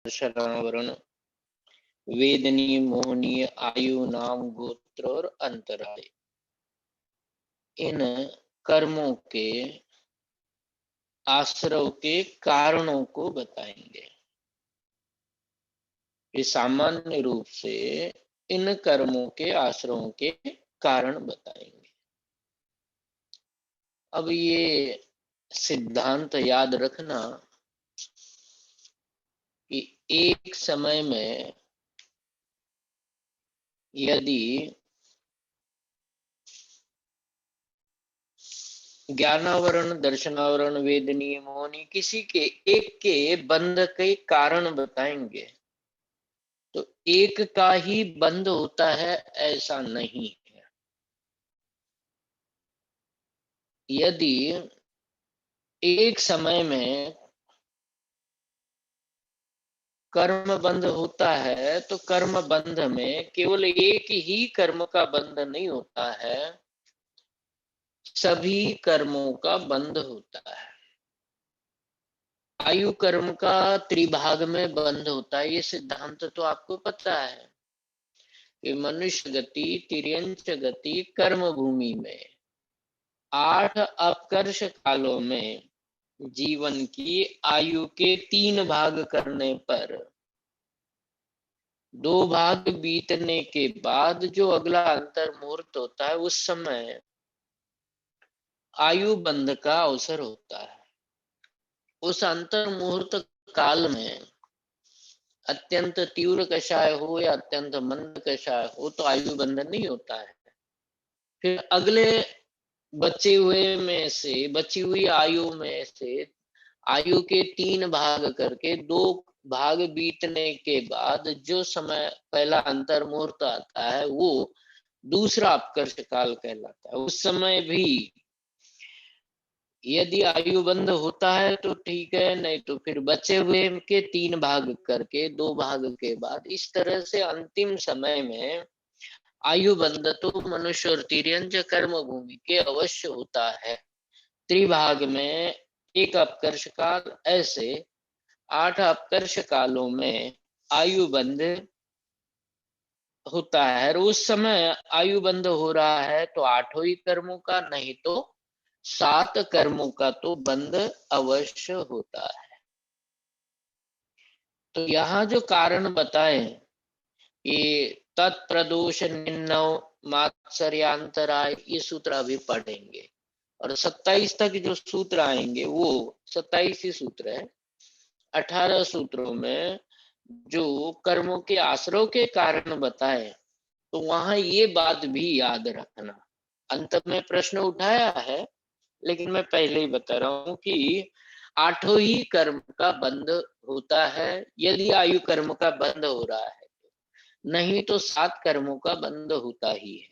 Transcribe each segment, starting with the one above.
दर्शनावरण वेदनीय मोहनीय आयु नाम गोत्र और अंतराय, इन कर्मों के आश्रव के कारणों को बताएंगे। ये सामान्य रूप से इन कर्मों के आश्रवों के कारण बताएंगे। अब ये सिद्धांत याद रखना कि एक समय में यदि ज्ञानावरण, दर्शनावरण, वेदनीय, मोहनी किसी के एक के बंध के कारण बताएंगे तो एक का ही बंध होता है ऐसा नहीं है। यदि एक समय में कर्म बंध होता है तो कर्म बंध में केवल एक ही कर्म का बंध नहीं होता है, सभी कर्मों का बंध होता है। आयु कर्म का त्रिभाग में बंध होता है, ये सिद्धांत तो आपको पता है कि मनुष्य गति, तिर्यंच गति, कर्म भूमि में 8 अपकर्ष कालों में जीवन की आयु के 3 भाग करने पर 2 भाग बीतने के बाद जो अगला अंतर मुहूर्त होता है उस समय आयु बंध का अवसर होता है। उस अंतर मुहूर्त काल में अत्यंत तीव्र कषाय हो या अत्यंत मंद कषाय हो तो आयु बंधन नहीं होता है। फिर अगले बचे हुए में से, बची हुई आयु में से आयु के 3 भाग करके 2 भाग बीतने के बाद जो समय पहला अंतर मुहूर्त आता है वो दूसरा अपकर्ष काल कहलाता है। उस समय भी यदि आयु बंध होता है तो ठीक है, नहीं तो फिर बचे हुए के 3 भाग करके 2 भाग के बाद इस तरह से अंतिम समय में आयु बंध तो मनुष्य और तिर्यंच कर्म भूमि के अवश्य होता है। त्रिभाग में एक अपकर्ष काल, ऐसे 8 अपकर्ष कालों में आयु बंध होता है। और उस समय आयु बंध हो रहा है तो 8 ही कर्मों का, नहीं तो 7 कर्मों का तो बंध अवश्य होता है। तो यहाँ जो कारण बताए ये तत्प्रदोष निन्नव मात्सर्यांतराय, ये सूत्र अभी पढ़ेंगे और 27 तक जो सूत्र आएंगे वो 27 ही सूत्र है। 18 सूत्रों में जो कर्मों के आश्रव के कारण बताए तो वहां ये बात भी याद रखना। अंत में प्रश्न उठाया है लेकिन मैं पहले ही बता रहा हूं कि 8 ही कर्म का बंध होता है यदि आयु कर्म का बंध हो रहा है, नहीं तो 7 कर्मों का बंध होता ही है।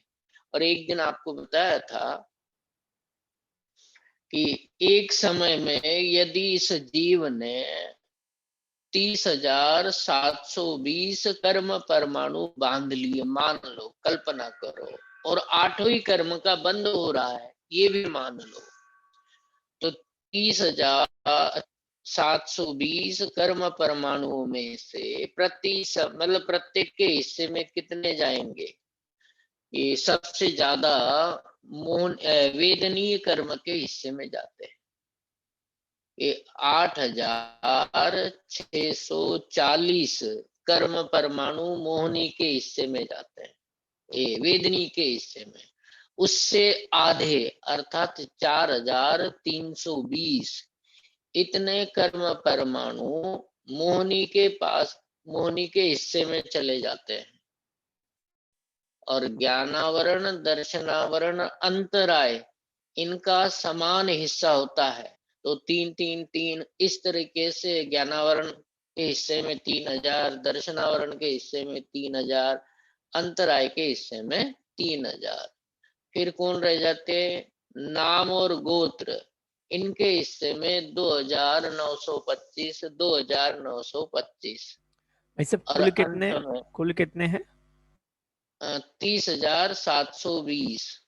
और एक दिन आपको बताया था कि एक समय में यदि इस जीव ने 30,720 कर्म परमाणु बांध लिए, मान लो, कल्पना करो, और 8 ही कर्म का बंद हो रहा है ये भी मान लो, तो 30,720 कर्म परमाणुओं में से मतलब प्रत्येक के हिस्से में कितने जाएंगे? ये सबसे ज्यादा वेदनीय कर्म के हिस्से में जाते हैं। ये 8,640 कर्म परमाणु मोहनी के हिस्से में जाते हैं, ये वेदनी के हिस्से में। उससे आधे अर्थात 4,320 इतने कर्म परमाणु मोहनी के पास, मोहनी के हिस्से में चले जाते हैं। और ज्ञानावरण, दर्शनावरण, अंतराय, इनका समान हिस्सा होता है। तो 3-3-3 इस तरीके से ज्ञानावरण के हिस्से में 3,000, दर्शनावरण के हिस्से में 3,000, अंतराय के हिस्से में 3,000। फिर कौन रह जाते? नाम और गोत्र, इनके हिस्से में 2,925, 2,925। ऐसे और अंत में कुल कितने हैं? 30,720।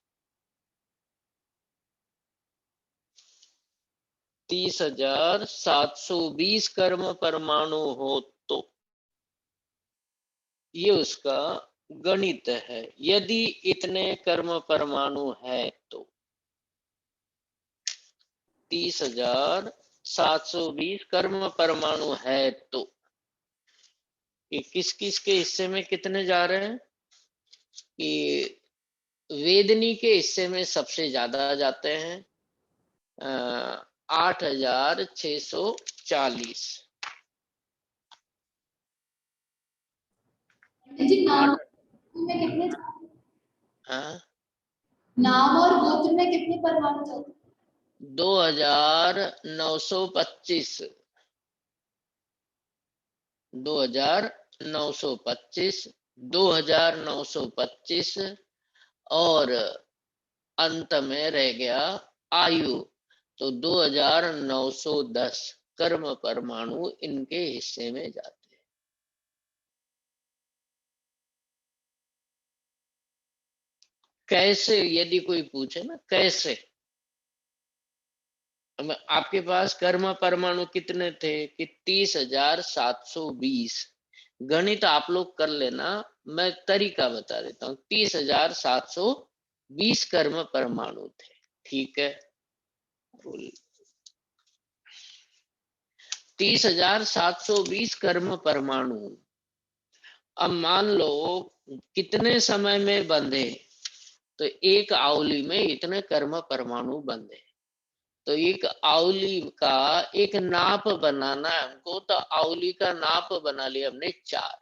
30,720 कर्म परमाणु हो तो ये उसका गणित है। यदि इतने कर्म परमाणु है तो 30,720 कर्म परमाणु है तो ये किस किस के हिस्से में कितने जा रहे हैं? कि वेदनी के हिस्से में सबसे ज्यादा जाते हैं 8,640। जी नाम 8 में कितने, हाँ, नाम और गोत्र में कितने परमाणु चलते हैं? 2,925 2,925 2,925 और अंत में रह गया आयु, तो 2,910 कर्म परमाणु इनके हिस्से में जाते हैं। कैसे, यदि कोई पूछे ना कैसे, आपके पास कर्म परमाणु कितने थे कि 30,720। गणित आप लोग कर लेना, मैं तरीका बता देता हूँ। 30,720 कर्म परमाणु थे, ठीक है। 30,720 कर्म परमाणु। अब मान लो कितने समय में बंधे, तो एक आउली में इतने कर्म परमाणु बंधे। तो एक आउली का एक नाप बनाना है हमको, तो आउली का नाप बना लिया हमने 4।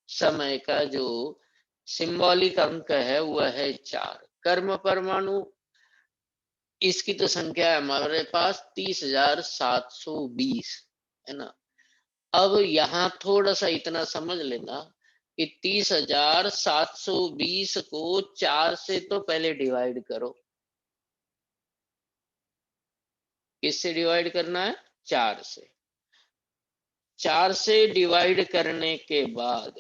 समय का जो सिंबॉलिक अंक है वह है 4। कर्म परमाणु इसकी तो संख्या है हमारे पास 30,720, है ना। अब यहाँ थोड़ा सा इतना समझ लेना कि 30,720 को 4 से तो पहले डिवाइड करो। किससे डिवाइड करना है? 4 से। 4 से डिवाइड करने के बाद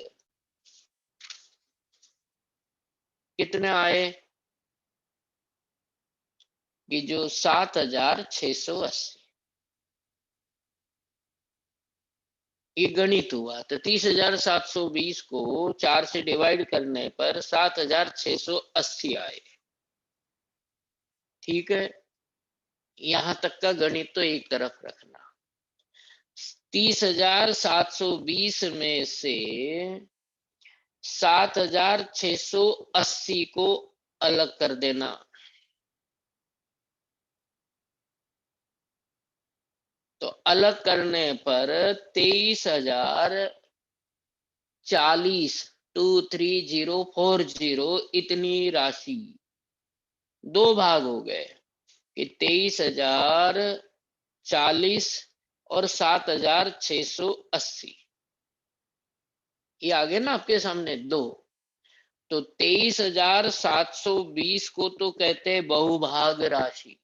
कितने आए कि जो 7,680, ये गणित हुआ। तो 30,720 को 4 से डिवाइड करने पर 7,680 आए, ठीक है। यहां तक का गणित तो एक तरफ रखना। 30,720 में से 7,680 को अलग कर देना, तो अलग करने पर 23,040 23040 इतनी राशि। दो भाग हो गए कि 23,040 और 7,680, ये आगे ना आपके सामने दो। तो 23,720 को तो कहते हैं बहुभाग राशि,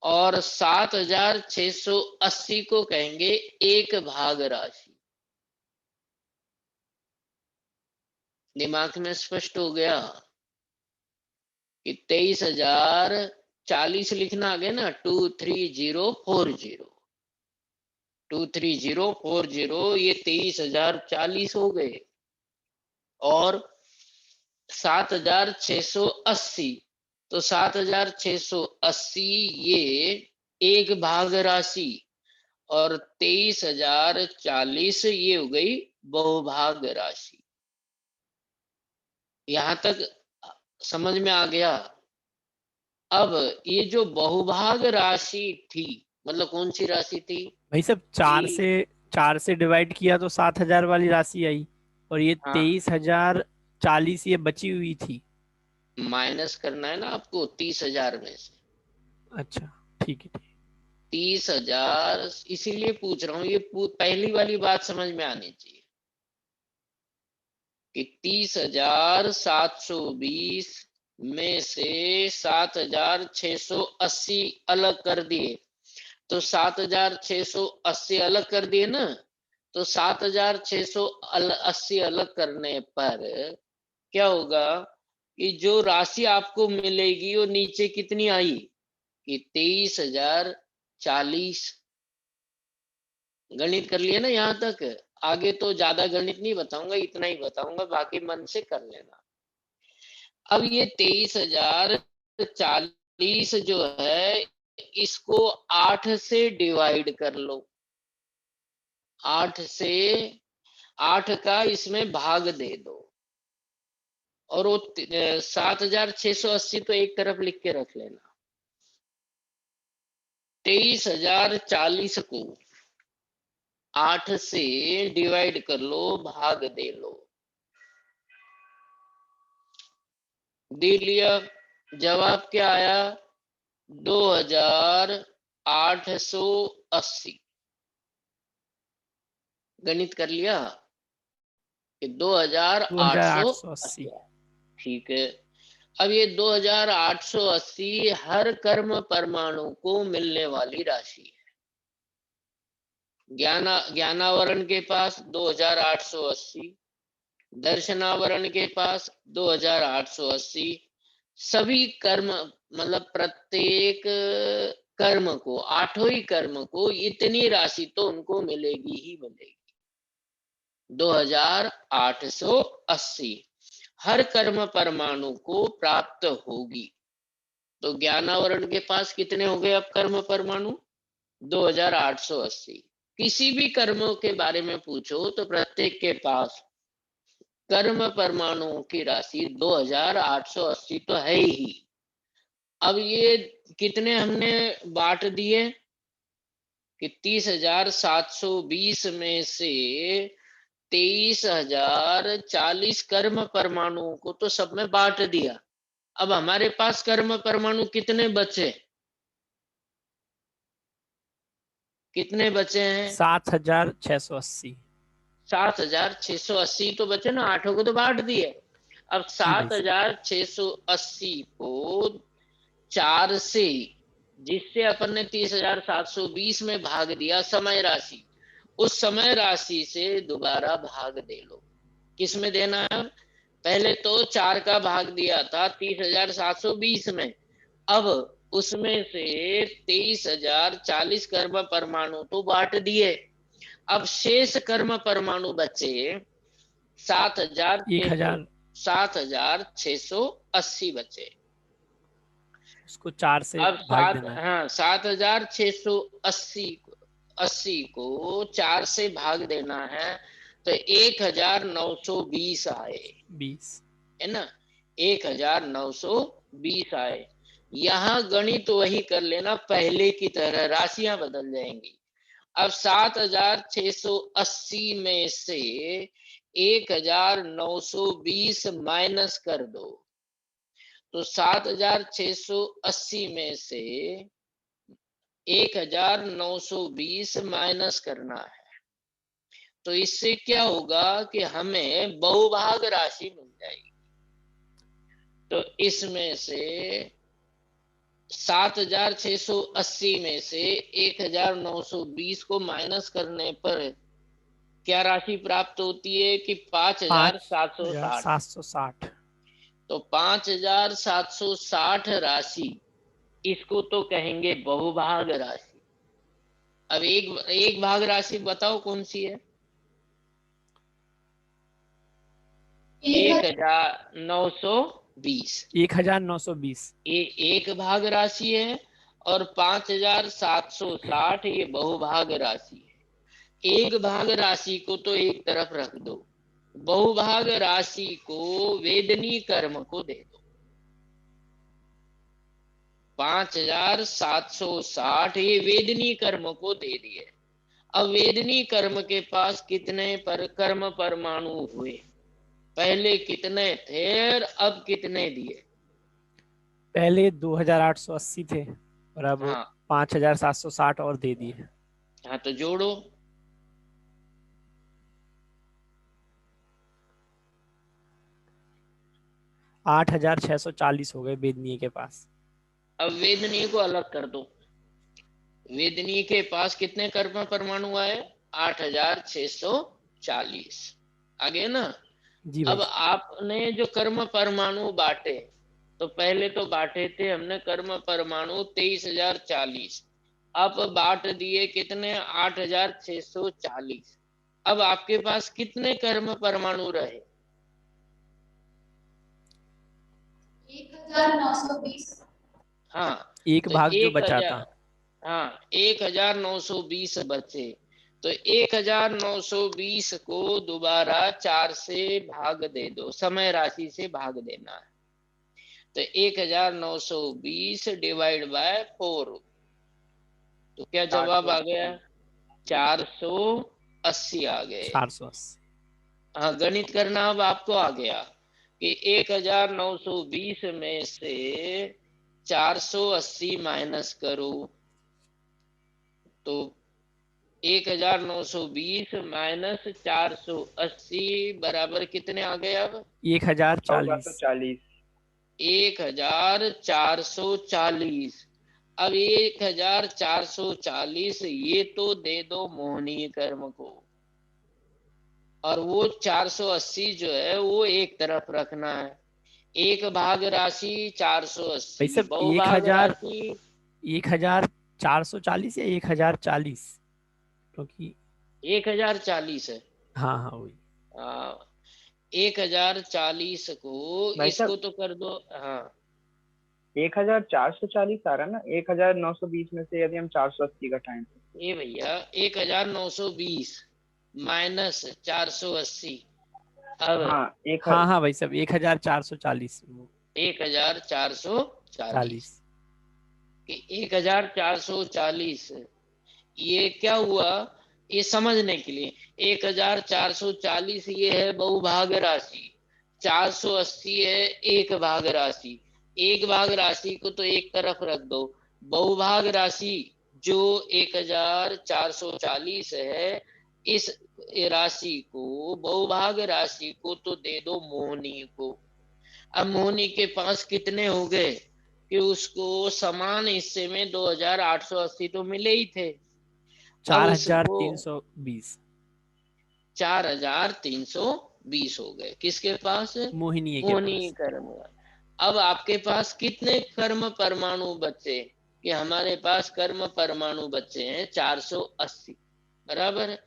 और 7,680 को कहेंगे एक भाग राशि। दिमाग में स्पष्ट हो गया कि 23,040 लिखना आ गया ना, 23040 23040, ये 23,040 हो गए। और 7,680, तो 7,680 ये एक भाग राशि, और 23,040 ये हो गई बहुभाग राशि। यहां तक समझ में आ गया। अब ये जो बहुभाग राशि थी, मतलब कौन सी राशि थी? भाई सब ये 4 से डिवाइड किया तो 7,000 वाली राशि आई, और ये हाँ, 23,040 ये बची हुई थी। माइनस करना है ना आपको 30,000 में से। अच्छा, ठीक है ठीक 30,000, इसीलिए पूछ रहा हूँ, ये पहली वाली बात समझ में आनी चाहिए कि 30,720 में से 7,680 अलग कर दिए, तो 7,680 अलग कर दिए ना, तो 7,680 अलग करने पर क्या होगा कि जो राशि आपको मिलेगी वो नीचे कितनी आई कि 23,040। गणित कर लिया ना यहाँ तक। आगे तो ज्यादा गणित नहीं बताऊंगा, इतना ही बताऊंगा, बाकी मन से कर लेना। अब ये 23,040 जो है, इसको 8 से डिवाइड कर लो। 8 से 8 का इसमें भाग दे दो, और वो 7,680 तो एक तरफ लिख के रख लेना। 23,040 को 8 से डिवाइड कर लो, भाग दे लो। दे लिया, जवाब क्या आया? 2,880। गणित कर लिया कि 2,880। 2,880। ठीक है। अब ये 2,880 हर कर्म परमाणु को मिलने वाली राशि है। ज्ञानावरण के पास 2,880, दर्शनावरण के पास 2,880। सभी कर्म मतलब प्रत्येक कर्म को, आठों ही कर्म को इतनी राशि तो उनको मिलेगी ही मिलेगी। 2,880 हर कर्म परमाणु को प्राप्त होगी। तो ज्ञानावरण के पास कितने हो गए अब कर्म परमाणु? 2,880। किसी भी कर्मों के बारे में पूछो तो प्रत्येक के पास कर्म परमाणुओं की राशि 2,880 तो है ही। अब ये कितने हमने बांट दिए कि 30,720 में से 23,040 कर्म परमाणुओं को तो सब में बांट दिया। अब हमारे पास कर्म परमाणु कितने बचे? कितने बचे हैं? 7,680। 7,680 तो बचे ना, आठों को तो बांट दिए। अब जी भाई साहब। 7,680 को 4 से, जिससे अपन ने 30,720 में भाग दिया समय राशि, उस समय राशि से दोबारा भाग दे लो। किस में देना है? पहले तो 4 का भाग दिया था 30,720 में, अब उसमें से 23,040 कर्म परमाणु तो बांट दिए। अब शेष कर्म परमाणु बचे 1,000 7,680 बचे। उसको 4 से अब भाग देना है। 7,680 को 4 से भाग देना है, तो 1,920 आए, 20। है ना? 1,920 आए। यहाँ गणित वही कर लेना पहले की तरह, राशियां बदल जाएंगी। अब 7,680 में से 1,920 माइनस कर दो, तो 7,680 में से 1,920 माइनस करना है। तो इससे क्या होगा कि हमें बहुभाग राशि मिल जाएगी। तो इसमें से 7,680 में से 1,920 को माइनस करने पर क्या राशि प्राप्त होती है कि 5,760। 5,760। तो 5,760 राशि, इसको तो कहेंगे बहुभाग राशि। अब एक भाग राशि बताओ कौन सी है? 1,920। 1,920। ये एक भाग राशि है, और 5,760 ये बहुभाग राशि है। एक भाग राशि को तो एक तरफ रख दो, बहुभाग राशि को वेदनी कर्म को दे दो। 5,760 ये वेदनी कर्म को दे दिए। अब वेदनी कर्म के पास कितने कर्म परमाणु हुए? पहले कितने थे और अब कितने दिए? पहले 2,880 थे और अब हाँ 5,760 और दे दिए। हाँ, तो जोड़ो। 8,640 हो गए वेदनीय के पास। अब वेदनी को अलग कर दो। वेदनी के पास कितने कर्म परमाणु आए? 8,640। आगे ना? जी भाई अब आपने जो कर्म परमाणु बांटे, तो पहले तो बांटे थे हमने कर्म परमाणु 23,040, अब बांट दिए कितने? 8,640। अब आपके पास कितने कर्म परमाणु रहे? 1920। हाँ, एक तो भाग जो बचा 1000, था। हाँ 1920 बचे। तो 1920 को दोबारा 4 से भाग दे दो, समय राशि से भाग देना है। तो 1920 डिवाइड बाय 4, तो क्या जवाब आ गया? 480 आ गए। 480। हाँ, गणित करना अब आपको आ गया कि 1920 में से 480 माइनस करो, तो 1920 माइनस 480 बराबर कितने आ गए अब? 1040। 1440। अब 1440 ये तो दे दो मोहनीय कर्म को, और वो 480 जो है वो एक तरफ रखना है। एक भाग राशि भाई 480, साहब बहुभाग राशि 1440 या 1040, क्योंकि 1040 है। हाँ हाँ वही। 1040 को भाई इसको साहब तो कर दो। हाँ 1440 आ रहा है ना, 1920 में से यदि हम 480 घटाएं तो। ये भैया 1920 माइनस 480, अब हाँ एक हाँ हाँ भाई साहब 1440 1440 40। कि 1440 ये क्या हुआ, ये समझने के लिए 1440 ये है बहुभाग राशि, 480 है एक भाग राशि। एक भाग राशि को तो एक तरफ रख दो, बहुभाग राशि जो 1440 है, इस राशि को, बहुभाग राशि को तो दे दो मोहनी को। अब मोहनी के पास कितने हो गए कि उसको समान हिस्से में 2880 तो मिले ही थे। अब उसको 4320 4320 हो गए किसके पास? मोहिनी के मोहनी पास। कर्म। अब आपके पास कितने कर्म परमाणु बचे? कि हमारे पास कर्म परमाणु बचे हैं 480, बराबर है।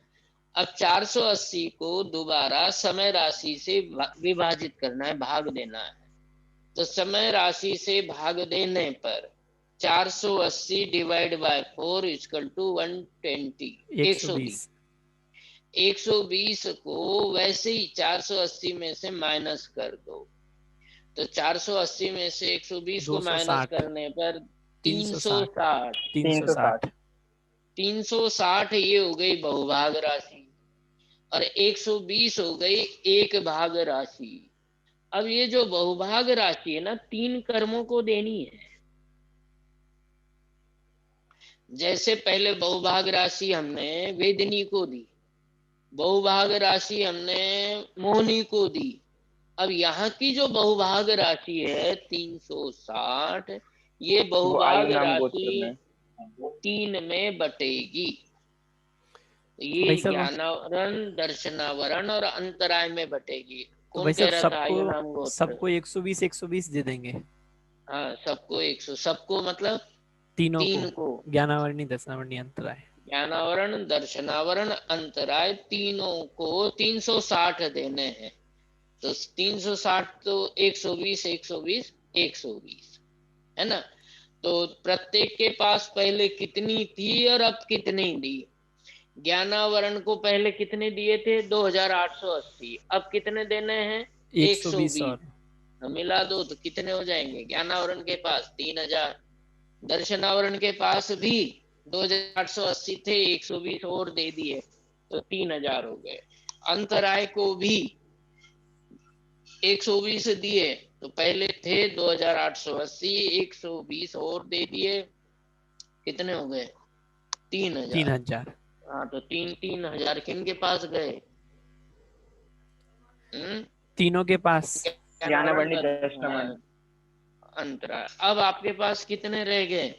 अब 480 को दोबारा समय राशि से विभाजित करना है, भाग देना है। तो समय राशि से भाग देने पर 480 डिवाइड बाय 4 इक्वल टू 120, 120। 120। 120 को वैसे ही 480 में से माइनस कर दो, तो 480 में से 120 को माइनस 260। करने पर 360। 360। 360। 360 ये हो गई बहुभाग राशि, और 120 हो गई एक भाग राशि। अब ये जो बहुभाग राशि है ना, 3 कर्मों को देनी है। जैसे पहले बहुभाग राशि हमने वेदिनी को दी, बहुभाग राशि हमने मोहनी को दी। अब यहाँ की जो बहुभाग राशि है 360, ये वो बहुभाग आयु नाम गोत्र राशि में। 3 में बटेगी। तो भाई ये साहब ज्ञानावरण, दर्शनावरण और अंतराय में बटेगी। तो कौन भाई कह साहब रहा था सबको आयु नाम गोत्र? सबको 120 120 दे देंगे हाँ सबको 100, सबको मतलब तीनों को। 3 को। ज्ञानावरणी दर्शनावरणी अंतराय। ज्ञानावरण, दर्शनावरण, अंतराय, तीनों को 360 देने हैं। तो 360 तो 120 120 120 है ना। तो प्रत्येक के पास पहले कितनी थी और अब कितनी दी? ज्ञानावरण को पहले कितने दिए थे? 2880। अब कितने देने हैं? 120 120। और मिला दो तो कितने हो जाएंगे? ज्ञानावरण के पास 3000, दर्शनावरण के पास भी 2880 थे, 120 और दे दिए तो 3000 हो गए। अंतराय को भी 120 दिए, तो पहले थे 2880, 120 और दे दिए, कितने हो गए? 3000। 3000। हाँ तो 3000 किन के पास गए? तीनों के पास। ज्ञानावरणी हाँ, दर्शनावरणी। अंतराय। अब आपके पास कितने रह गए?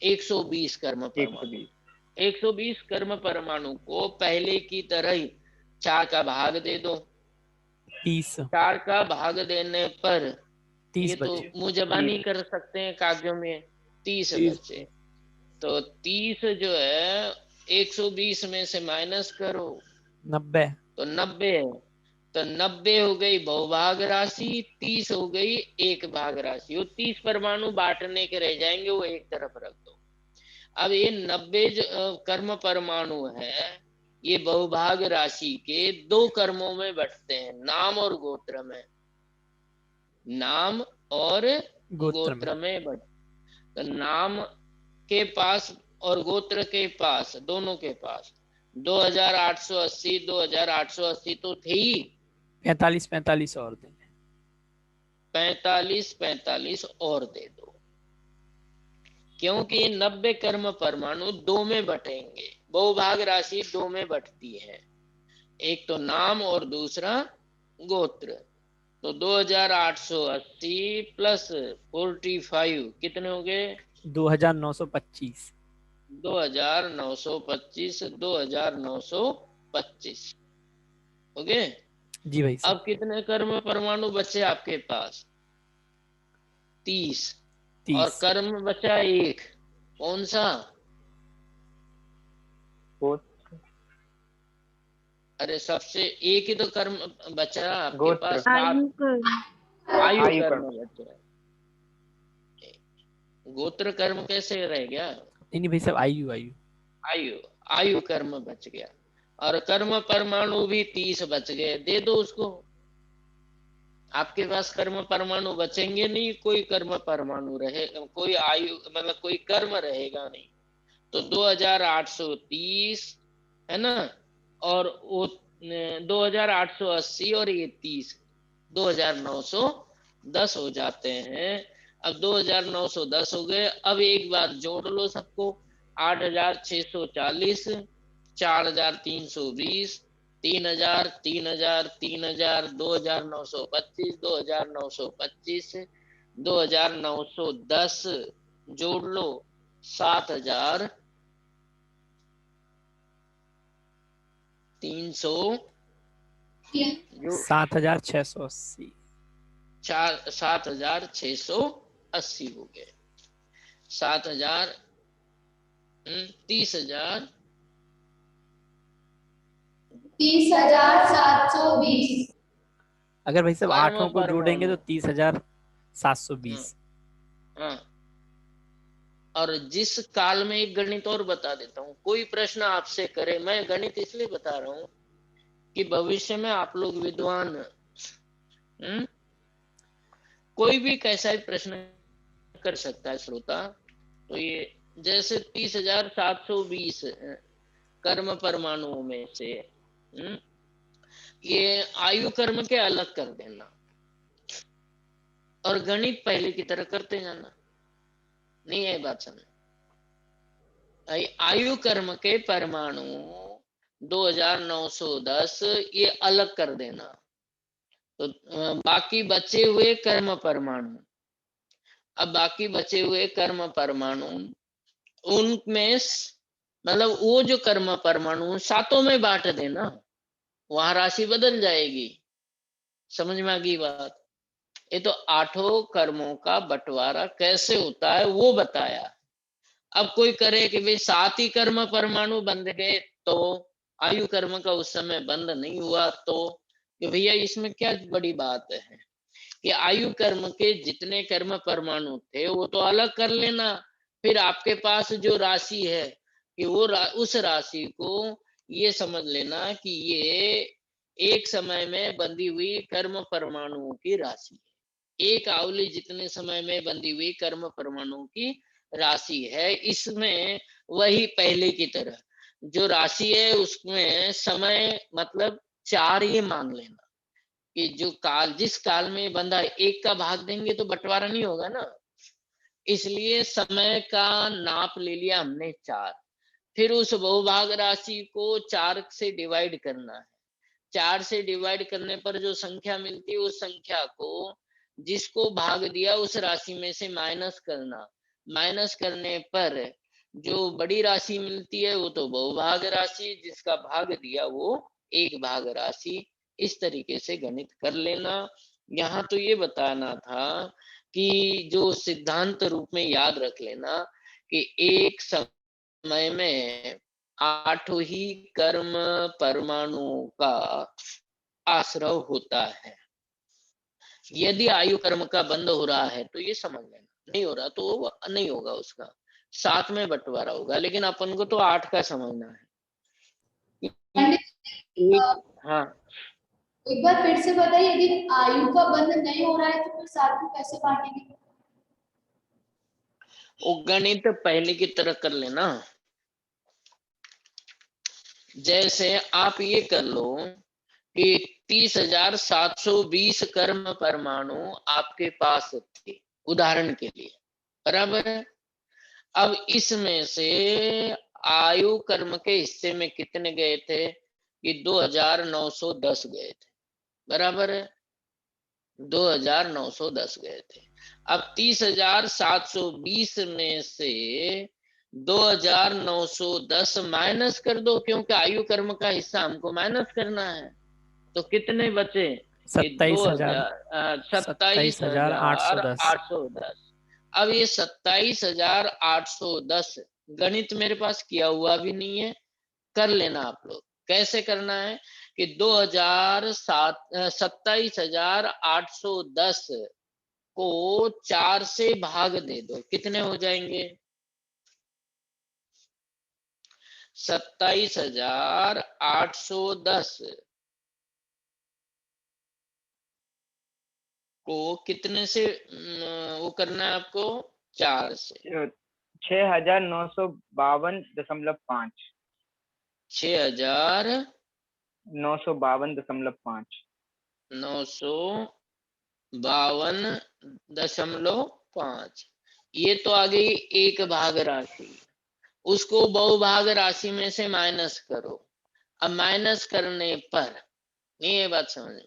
120 कर्म परमाणु। 120। 120 कर्म परमाणु को पहले की तरह ही 4 का भाग दे दो। 30। 4 का भाग देने पर 30 ये तो बचे। मुजबानी कर सकते हैं काव्यों में, 30 बचे। तो 30 जो है 120 में से माइनस करो, 90। तो 90 है, तो 90 हो गई बहुभाग राशि, 30 हो गई एक भाग राशि। वो 30 परमाणु बांटने के रह जाएंगे, वो एक तरफ रख दो। अब ये 90 जो कर्म परमाणु है, ये बहुभाग राशि के दो कर्मों में बंटते हैं, नाम और गोत्र में। नाम और गोत्र में। गोत्र में बंट, तो नाम के पास और गोत्र के पास, दोनों के पास 2880, 2880 तो थे ही, 45 45 और दें। 45 45 और दे दो, क्योंकि 90 कर्म परमाणु दो में बटेंगे। बहुभाग राशि दो में बटती है, एक तो नाम और दूसरा गोत्र। तो 2880 प्लस 45 कितने हो गए? 2925। 2925, 2925 हो गए। जी भाई साहब। अब कितने कर्म परमाणु बचे आपके पास? 30। और 30। कर्म बचा एक, कौन सा? गोत्र। अरे सबसे एक ही तो कर्म बचा आपके गोत्र। पास, 7 आयु कर्म। आयु आयु कर्म कर्म। बचा है। गोत्र कर्म कैसे रह गया? नहीं भाई साहब, आयु आयु। आयु, आयु कर्म बच गया। और कर्म परमाणु भी 30 बच गए, दे दो उसको। आपके पास कर्म परमाणु बचेंगे नहीं, कोई कर्म परमाणु रहे, कोई आयु मतलब कोई कर्म रहेगा नहीं। तो 2830 है ना, और वो 2880 और ये 30, 2910 हो जाते हैं। अब 2910 हो गए। अब एक बार जोड़ लो सबको, 8640, 4320, 3000, 3000, 3000, 2925, 2925, 2910 जोड़ लो, 7300, जो 7680। 7680 हो गए। 7000, 30,000, 30,720। अगर भाई साहब कर्म 8 को जोड़ेंगे परमाणु। तो 30,720। हाँ, और जिस काल में, एक गणित और बता देता हूँ, कोई प्रश्न आपसे करे, मैं गणित इसलिए बता रहा हूँ कि भविष्य में आप लोग विद्वान, कोई भी कैसा भी प्रश्न कर सकता है श्रोता। तो ये जैसे 30,720 कर्म परमाणुओं में से ये आयु कर्म के अलग कर देना, और गणित पहले की तरह करते जाना। नहीं है बात समझ? आयु कर्म के परमाणु 2910 ये अलग कर देना। तो बाकी बचे हुए कर्म परमाणु, अब बाकी बचे हुए कर्म परमाणु, उनमें मतलब वो जो कर्म परमाणु सातों में बांट देना, वहां राशि बदल जाएगी। समझ में आ गई बात? ये तो आठों कर्मों का बंटवारा कैसे होता है वो बताया। अब कोई करे कि भाई 7 ही कर्म परमाणु बंध गए, तो आयु कर्म का उस समय बंद नहीं हुआ, तो कि भैया इसमें क्या बड़ी बात है कि आयु कर्म के जितने कर्म परमाणु थे वो तो अलग कर लेना। फिर आपके पास जो राशि है कि वो उस राशि को ये समझ लेना कि ये एक समय में बंधी हुई कर्म परमाणुओं की राशि है। एक आवली जितने समय में बंधी हुई कर्म परमाणुओं की राशि है। इसमें वही पहले की तरह जो राशि है उसमें समय मतलब 4 ये मान लेना कि जो काल, जिस काल में बंधा है, एक का भाग देंगे तो बंटवारा नहीं होगा ना, इसलिए समय का नाप ले लिया हमने 4। फिर उस बहुभाग राशि को 4 से डिवाइड करना है। 4 से डिवाइड करने पर जो संख्या मिलती है उस संख्या को, जिसको भाग दिया उस राशि में से माइनस करना। माइनस करने पर जो बड़ी राशि मिलती है वो तो बहुभाग राशि, जिसका भाग दिया वो एक भाग राशि। इस तरीके से गणित कर लेना। यहाँ तो ये बताना था कि जो सिद्धांत रूप में याद रख लेना कि एक समय में आठों ही कर्म परमाणुओं का आश्रय होता है। यदि आयु कर्म का बंद हो रहा है तो ये समझ लेना, नहीं हो रहा तो वो नहीं होगा, उसका 7 में बंटवारा होगा, लेकिन अपन को तो 8 का समझना है। पंडित जी, एक, हाँ एक बार फिर से बताइए, यदि आयु का बंध नहीं हो रहा है तो फिर 7 को कैसे बांटेंगे? वो गणित पहले की तरह कर लेना। जैसे आप ये कर लो कि 30,720 कर्म परमाणु आपके पास थे, उदाहरण के लिए, बराबर है। अब इसमें से आयु कर्म के हिस्से में कितने गए थे कि 2,910 गए थे, बराबर है, 2,910 गए थे। अब 30,720 में से 2,910 माइनस कर दो, क्योंकि आयु कर्म का हिस्सा हमको माइनस करना है। तो कितने बचे? 27,000 27,810। 27,810। अब ये 27,810 गणित मेरे पास किया हुआ भी नहीं है, कर लेना आप लोग। कैसे करना है कि 27,810 को 4 से भाग दे दो, कितने हो जाएंगे? 27,810 को कितने से वो करना है आपको? 4 से। 6,952.5। 6,952.5। 952.5। ये तो आ गई एक भाग राशि, उसको बहुभाग राशि में से माइनस करो। अब माइनस करने पर ये बात समझ में,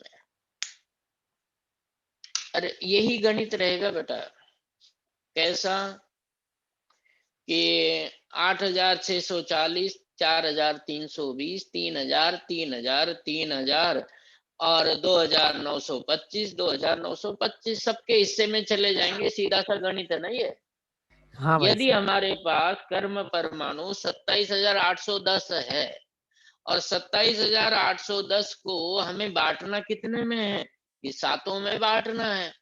अरे यही गणित रहेगा बेटा। कैसा कि 8,640, 4,320, 3,000, 3,000, 3,000 और 2,925, 2,925 सबके हिस्से में चले जाएंगे। सीधा सा गणित है ना ये। हाँ भाई यदि साहब। हमारे पास कर्म परमाणु 27,810 है और 27,810 को हमें बांटना कितने में है? ये 7 में बांटना है।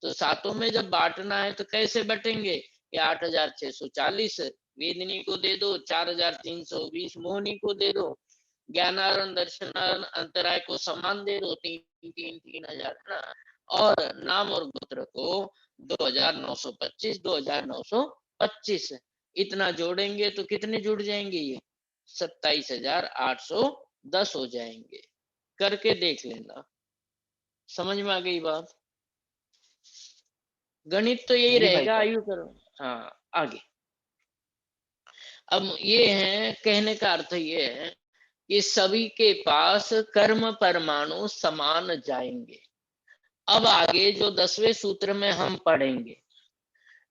तो 7 में जब बांटना है तो कैसे बटेंगे? ये 8,640 वेदिनी को दे दो, 4,320 मोहनी को दे दो, ज्ञानारण दर्शनारण अंतराय को समान दे दो, 3,000 ना, और नाम और गोत्र को 2,925, 2,925 इतना जोड़ेंगे तो कितने जुड़ जाएंगे? ये 27,810 हो जाएंगे। करके देख लेना, समझ में आ गई बात? गणित तो यही जी भाई रहेगा, साहब। आयु करो। हाँ आगे। अब ये है, कहने का अर्थ ये है कि सभी के पास कर्म परमाणु समान जाएंगे। अब आगे जो 10वें सूत्र में हम पढ़ेंगे,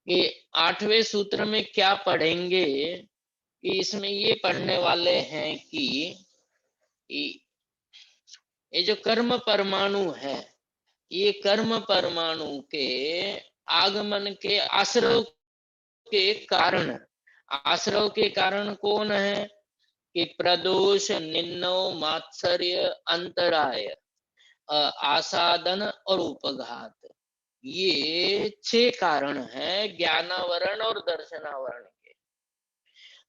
कि 8वें सूत्र में क्या पढ़ेंगे, कि इसमें ये पढ़ने वाले हैं कि ये जो कर्म परमाणु है, ये कर्म परमाणु के आगमन के आश्रय के कारण, आश्रय के कारण कौन है? कि प्रदोष, निन्नो, मात्सर्य, अंतराय, आसादन और उपघात, ये 6 कारण हैं ज्ञानावरण और दर्शनावरण के।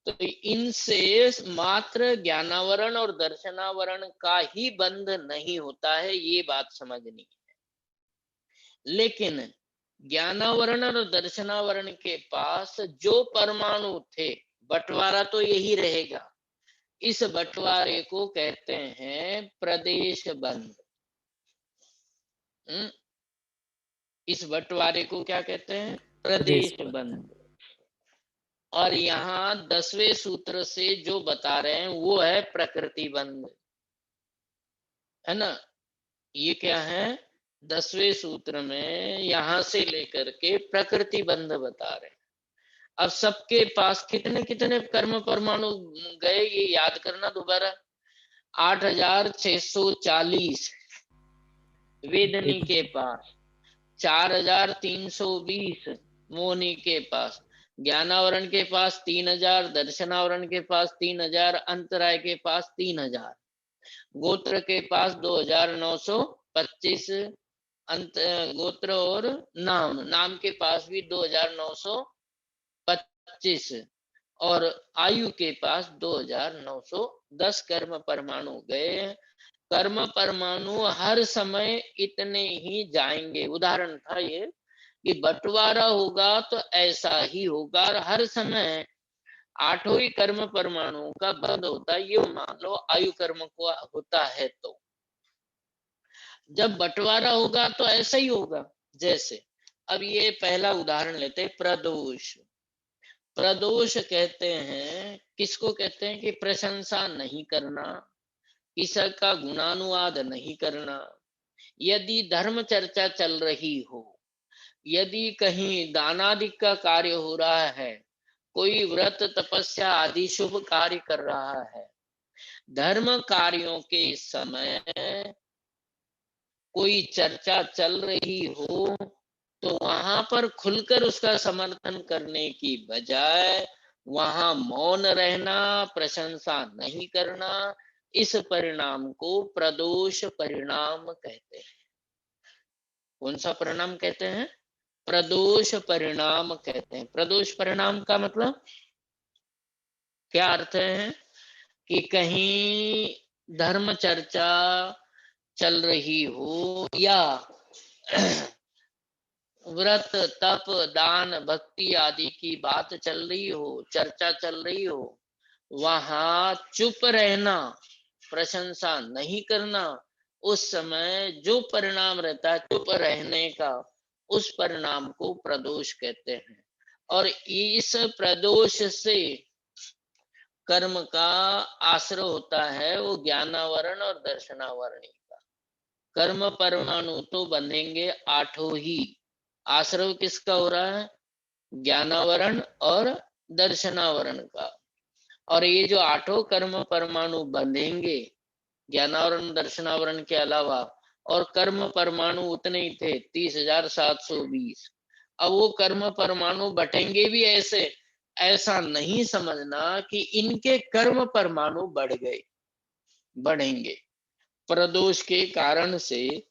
तो इनसे मात्र ज्ञानावरण और दर्शनावरण का ही बंध नहीं होता है, ये बात समझनी है। लेकिन ज्ञानावरण और दर्शनावरण के पास जो परमाणु थे, बंटवारा तो यही रहेगा। इस बंटवारे को कहते हैं प्रदेश बंध। इस बंटवारे को क्या कहते हैं? प्रदेश बंध। और यहाँ 10वें सूत्र से जो बता रहे हैं वो है प्रकृति बंध, है ना। ये क्या है? 10वें सूत्र में यहां से लेकर के प्रकृति बंध बता रहे हैं। अब सबके पास कितने कितने कर्म परमाणु गए, ये याद करना दोबारा। 8,640 वेदनी के पास, 4,320 मोनी के पास, ज्ञानावरण के पास 3000, दर्शनावरण के पास 3000, अंतराय के पास 3000, गोत्र के पास 2925, अंत गोत्र और नाम के पास भी 2925 और आयु के पास 2910 कर्म परमाणु गए। कर्म परमाणु हर समय इतने ही जाएंगे। उदाहरण था ये कि बंटवारा होगा तो ऐसा ही होगा, और हर समय 8 ही कर्म परमाणुओं का बंद होता है, ये मान लो आयु कर्म को होता है। तो जब बंटवारा होगा तो ऐसा ही होगा। जैसे अब ये पहला उदाहरण लेते हैं, प्रदोष। प्रदोष कहते हैं, किसको कहते हैं कि प्रशंसा नहीं करना, किसी का गुणानुवाद नहीं करना। यदि धर्म चर्चा चल रही हो, यदि कहीं दानादि का कार्य हो रहा है, कोई व्रत तपस्या आदि शुभ कार्य कर रहा है, धर्म कार्यों के समय कोई चर्चा चल रही हो, तो वहां पर खुलकर उसका समर्थन करने की बजाय वहां मौन रहना, प्रशंसा नहीं करना, इस परिणाम को प्रदोष परिणाम कहते हैं। कौन सा परिणाम कहते हैं? प्रदोष परिणाम कहते हैं। प्रदोष परिणाम का मतलब क्या अर्थ है कि कहीं धर्म चर्चा चल रही हो या व्रत तप दान भक्ति आदि की बात चल रही हो, चर्चा चल रही हो, वहां चुप रहना, प्रशंसा नहीं करना, उस समय जो परिणाम रहता है चुप रहने का, उस परिणाम को प्रदोष कहते हैं। और इस प्रदोष से कर्म का आश्रय होता है वो ज्ञानावरण और दर्शनावरणी का। कर्म परमाणु तो बनेंगे 8 ही। आश्रय किसका हो रहा है? ज्ञानावरण और दर्शनावरण का। और ये जो 8 कर्म परमाणु बंधेंगे ज्ञानावरण दर्शनावरण के अलावा, और कर्म परमाणु उतने ही थे 30,720। अब वो कर्म परमाणु बटेंगे भी ऐसे, ऐसा नहीं समझना कि इनके कर्म परमाणु बढ़ गए, बढ़ेंगे। प्रदोष के कारण से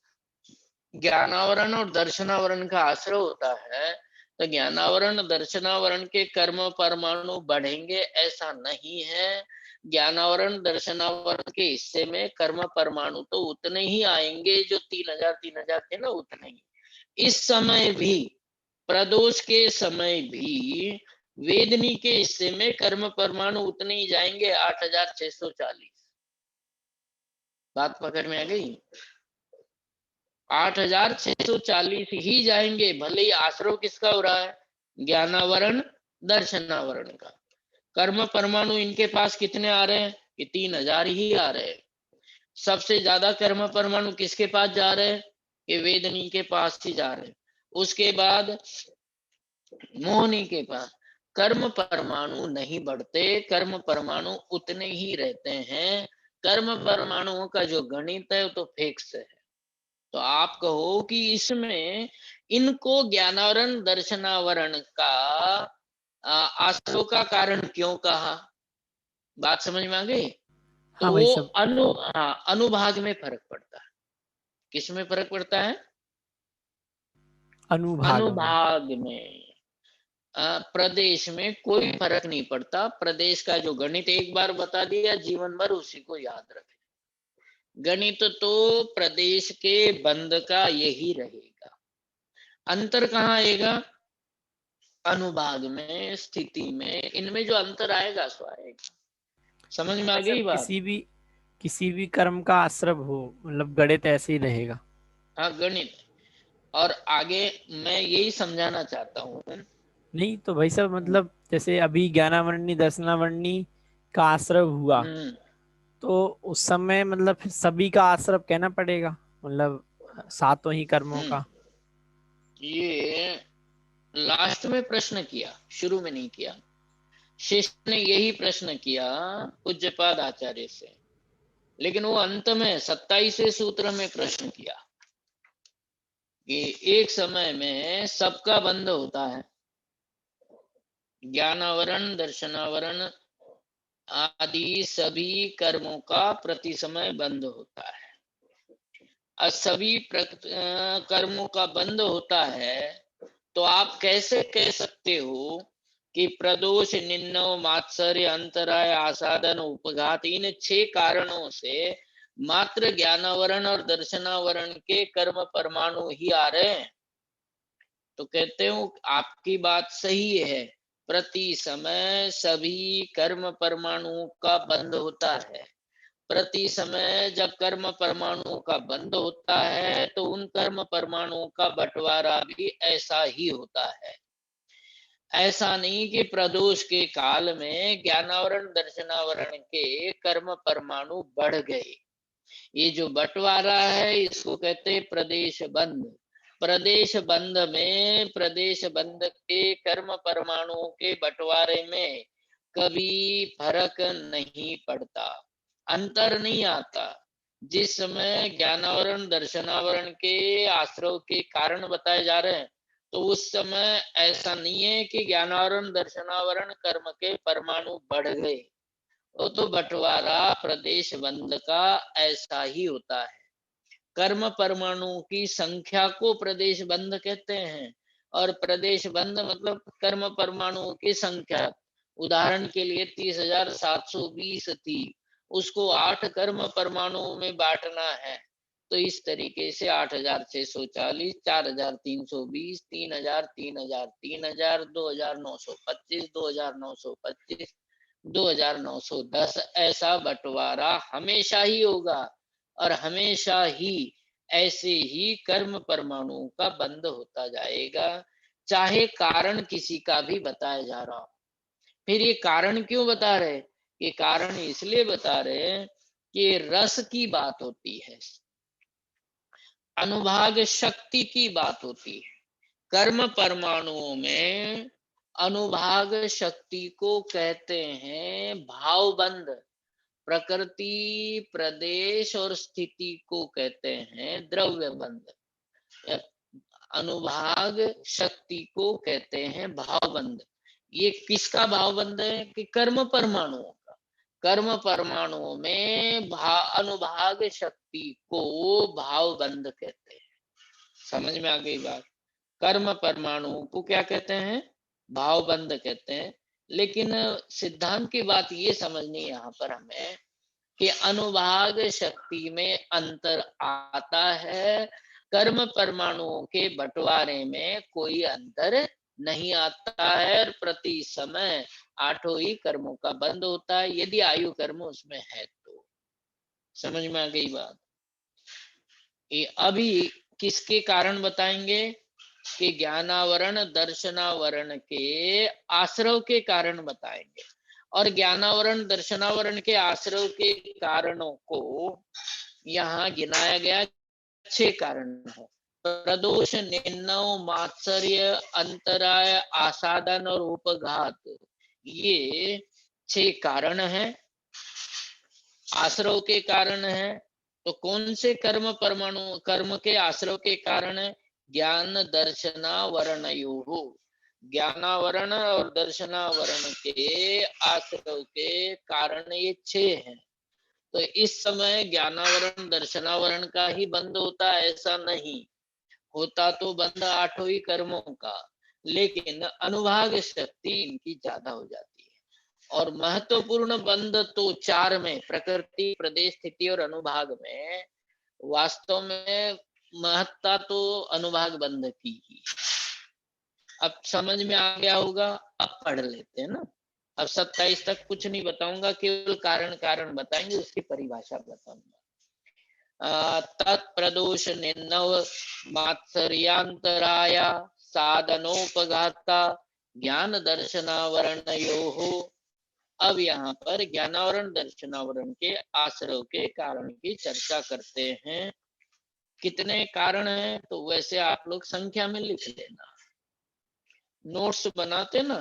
ज्ञानावरण और दर्शनावरण का आश्रय होता है, तो ज्ञानावरण दर्शनावरण के कर्म परमाणु बढ़ेंगे ऐसा नहीं है। ज्ञानावरण दर्शनावरण के हिस्से में कर्म परमाणु तो उतने ही आएंगे जो 3000 थे ना, उतने ही। इस समय भी, प्रदोष के समय भी वेदनी के हिस्से में कर्म परमाणु उतने ही जाएंगे, 8640। बात पकड़ में आ गई? 8640 ही जाएंगे, भले ही आश्रय किसका हो रहा है? ज्ञानावरण दर्शनावरण का। कर्म परमाणु इनके पास कितने आ रहे हैं? कि 3000 ही आ रहे हैं। सबसे ज्यादा कर्म परमाणु किसके पास जा रहे हैं? कि वेदनी के पास ही जा रहे हैं। उसके बाद मोहनी के पास। कर्म परमाणु नहीं बढ़ते, कर्म परमाणु उतने ही रहते हैं। कर्म परमाणुओं का जो गणित है वो तो फिक्स है। तो आप कहो कि इसमें इनको ज्ञानावरण दर्शनावरण का आश्रय का कारण क्यों कहा? बात समझ में आ गई? तो हाँ भाई वो सब। अनुभाग में फर्क पड़ता है। किस में फर्क पड़ता है? अनुभाग में। अनुभाग में। प्रदेश में कोई फर्क नहीं पड़ता। प्रदेश का जो गणित एक बार बता दिया, जीवन भर उसी को याद रखे। गणित तो प्रदेश के बंद का यही रहेगा। अंतर कहाँ आएगा? अनुभाग में, स्थिति में, इनमें जो अंतर आएगा सो आएगा। समझ में आ भाई गई साहब, बात? किसी भी कर्म का आश्रय हो, मतलब गणित ऐसे ही रहेगा। हाँ, गणित। और आगे मैं यही समझाना चाहता हूँ। नहीं तो भाई साहब, मतलब जैसे अभी ज्ञानावरणी दर्शनावरणी का आश्रय हुआ, हम्म तो उस समय मतलब फिर सभी का आश्रय कहना पड़ेगा, मतलब 7 ही कर्मों का। ये लास्ट में प्रश्न किया, शुरू में नहीं किया। शिष्य ने यही प्रश्न किया पूज्यपाद आचार्य से, लेकिन वो अंत में 27वें सूत्र में प्रश्न किया कि एक समय में सबका बंद होता है, ज्ञानावरण, दर्शनावरण आदि सभी कर्मों का प्रति समय बंध होता है। और सभी कर्मों का बंध होता है तो आप कैसे कह सकते हो कि प्रदोष, निन्नव, मात्सर्य, अंतराय, आसादन, उपघात, इन 6 कारणों से मात्र ज्ञानावरण और दर्शनावरण के कर्म परमाणु ही आ रहे हैं? तो कहते हो आपकी बात सही है, प्रति समय सभी कर्म परमाणुओं का बंध होता है। प्रति समय जब कर्म परमाणुओं का बंध होता है तो उन कर्म परमाणुओं का बंटवारा भी ऐसा ही होता है। ऐसा नहीं कि प्रदोष के काल में ज्ञानावरण, दर्शनावरण के कर्म परमाणु बढ़ गए। ये जो बंटवारा है इसको कहते हैं प्रदेश बंध। प्रदेश बंध में प्रदेश बंध के कर्म परमाणुओं के बंटवारे में कभी फर्क नहीं पड़ता, अंतर नहीं आता। जिस समय ज्ञानावरण, दर्शनावरण के आश्रव के कारण बताए जा रहे हैं तो उस समय ऐसा नहीं है कि ज्ञानावरण, दर्शनावरण कर्म के परमाणु बढ़ गए। वो तो बंटवारा प्रदेश बंध का ऐसा ही होता है। कर्म परमाणु की संख्या को प्रदेश बंध कहते हैं और प्रदेश बंध मतलब कर्म परमाणुओं की संख्या। उदाहरण के लिए 30,720 थी, उसको 8 कर्म परमाणुओं में बांटना है तो इस तरीके से 8,640, 4,320, 3,000, 3,000, 3,000, 2,925, 2,925, 2,910, ऐसा बंटवारा हमेशा ही होगा और हमेशा ही ऐसे ही कर्म परमाणुओं का बंध होता जाएगा, चाहे कारण किसी का भी बताया जा रहा हो। फिर ये कारण क्यों बता रहे? ये कारण इसलिए बता रहे हैं कि रस की बात होती है, अनुभाग शक्ति की बात होती है। कर्म परमाणुओं में अनुभाग शक्ति को कहते हैं भावबंध। प्रकृति, प्रदेश और स्थिति को कहते हैं द्रव्य बंध। अनुभाग शक्ति को कहते हैं भावबंध। ये किसका भावबंध है? कि कर्म परमाणुओं का। कर्म परमाणुओं में अनुभाग शक्ति को भावबंध कहते हैं। समझ में आ गई बात? कर्म परमाणुओं को क्या कहते हैं? भावबंध कहते हैं। लेकिन सिद्धांत की बात ये समझनी है यहाँ पर हमें कि अनुभाग शक्ति में अंतर आता है, कर्म परमाणुओं के बंटवारे में कोई अंतर नहीं आता है और प्रति समय 8 ही कर्मों का बंध होता है यदि आयु कर्म उसमें है तो। समझ में आ गई बात? ये अभी किसके कारण बताएंगे कि ज्ञानावरण, दर्शनावरण के आश्रव के कारण बताएंगे। और ज्ञानावरण, दर्शनावरण के आश्रव के कारणों को यहाँ गिनाया गया 6 कारण है। प्रदोष, निन्नव, मात्सर्य, अंतराय, आसादन और उपघात, ये 6 कारण है, आश्रव के कारण है। तो कौन से कर्म परमाणु कर्म के आश्रव के कारण है? ज्ञान, दर्शनावरणयोः। ज्ञानावरण और दर्शनावरण के आश्रव के कारण ये 6 हैं। तो इस समय ज्ञानावरण, दर्शनावरण का ही बंध होता है ऐसा नहीं होता, तो बंध 8 ही कर्मों का, लेकिन अनुभाग शक्ति इनकी ज्यादा हो जाती है। और महत्वपूर्ण बंध तो 4 में, प्रकृति, प्रदेश, स्थिति और अनुभाग में। वास्तव में महत्ता तो अनुभाग बंध की ही। अब समझ में आ गया होगा? अब पढ़ लेते हैं ना। अब 27 तक कुछ नहीं बताऊंगा, केवल कारण कारण बताएंगे, उसकी परिभाषा बताऊंगा। तत्प्रदोष, निन्नव, मात्सर्यांतराय, साधनोपघाता, ज्ञान दर्शनावरणयोः। अब यहाँ पर ज्ञानावरण, दर्शनावरण के आश्रव के कारण की चर्चा करते हैं। कितने कारण हैं तो वैसे आप लोग संख्या में लिख लेना। नोट्स बनाते ना